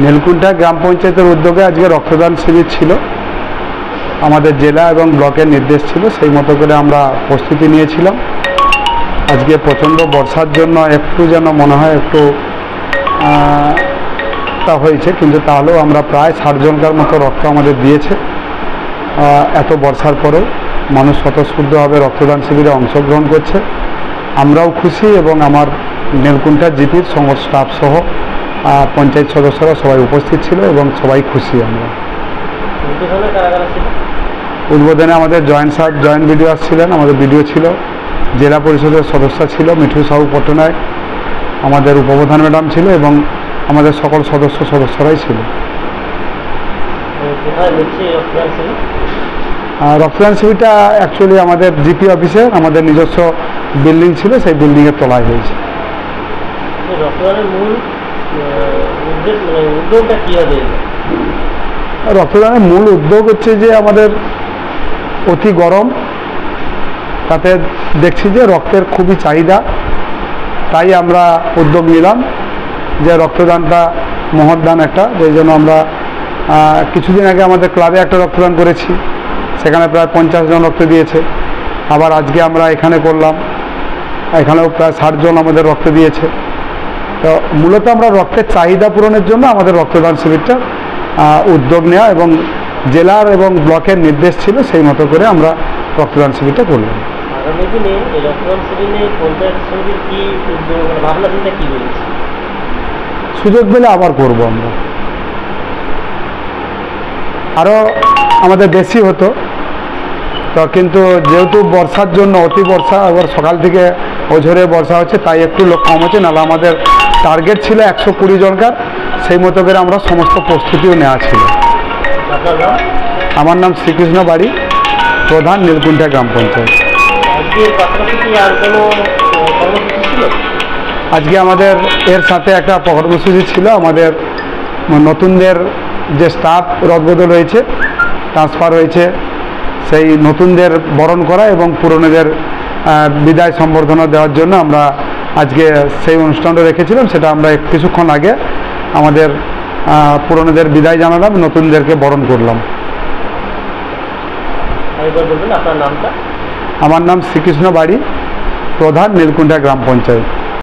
নীলকুণ্ঠা গ্রাম পঞ্চায়েতের উদ্যোগে আজকে রক্তদান শিবির ছিল। আমাদের জেলা এবং ব্লকের নির্দেশ ছিল, সেই মতো করে আমরা প্রস্তুতি নিয়েছিলাম। আজকে প্রচণ্ড বর্ষার জন্য একটু যেন মনে হয় একটু তা হয়েছে, কিন্তু তাহলেও আমরা প্রায় 60 জনকার মতো রক্ত আমাদের দিয়েছে। এত বর্ষার পরেও মানুষ স্বতঃস্ফূর্তভাবে রক্তদান শিবিরে অংশগ্রহণ করছে। আমরাও খুশি এবং আমার নীলকুণ্ঠা জিপির সমস্ত স্টাফ সহ পঞ্চায়েত সদস্যরা সবাই উপস্থিত ছিল এবং সবাই খুশি। আমরা উদ্বোধনে আমাদের জয়েন্ট বিডিও আসছিলেন, আমাদের বিডিও ছিল, জেলা পরিষদের সদস্য ছিল মিঠু সাহু পট্টনায়ক, আমাদের উপপ্রধান ম্যাডাম ছিল এবং আমাদের সকল সদস্যরাই ছিল। রক্তদান শিবিরটা অ্যাকচুয়ালি আমাদের জিপি অফিসে আমাদের নিজস্ব বিল্ডিং ছিল, সেই বিল্ডিংয়ের তলায় হয়েছে। রক্তদানের মূল উদ্যোগ হচ্ছে যে আমাদের অতি গরম, তাতে দেখছি যে রক্তের খুবই চাহিদা, তাই আমরা উদ্যোগ নিলাম যে রক্তদানটা মহৎদান একটা, যেই জন্য আমরা কিছুদিন আগে আমাদের ক্লাবে একটা রক্তদান করেছি, সেখানে প্রায় 50 জন রক্ত দিয়েছে। আবার আজকে আমরা এখানে করলাম, এখানেও প্রায় 60 জন আমাদের রক্ত দিয়েছে। তো মূলত আমরা রক্তের চাহিদা পূরণের জন্য আমাদের রক্তদান শিবিরটা উদ্যোগ নেওয়া এবং জেলার এবং ব্লকের নির্দেশ ছিল, সেই মতো করে আমরা রক্তদান শিবিরটা করলাম। সুযোগ পেলে আবার করবো আমরা, আরও আমাদের বেশি হতো তো, কিন্তু যেহেতু বর্ষার জন্য অতি বর্ষা, আবার সকাল থেকে ওঝরে বর্ষা হচ্ছে, তাই একটু লোক কম হচ্ছে, নাহলে আমাদের টার্গেট ছিল 120 জনকার, সেই মতো করে আমরা সমস্ত প্রস্তুতিও নেওয়া ছিল। আমার নাম শ্রীকৃষ্ণ বাড়ি, প্রধান নীলকুণ্ঠা গ্রাম পঞ্চায়েত। আজকে আমাদের এর সাথে একটা কর্মসূচি ছিল, আমাদের নতুনদের যে স্টাফ রদবদল হয়েছে, ট্রান্সফার হয়েছে, সেই নতুনদের বরণ করা এবং পুরনোদের বিদায় সম্বর্ধনা দেওয়ার জন্য আমরা আজকে সেই অনুষ্ঠানটা রেখেছিলাম। সেটা আমরা কিছুক্ষণ আগে আমাদের পুরনোদের বিদায় জানালাম, নতুনদেরকে বরণ করলাম। আমার নাম শ্রীকৃষ্ণ বাড়ি, প্রধান নীলকুণ্ঠা গ্রাম পঞ্চায়েত।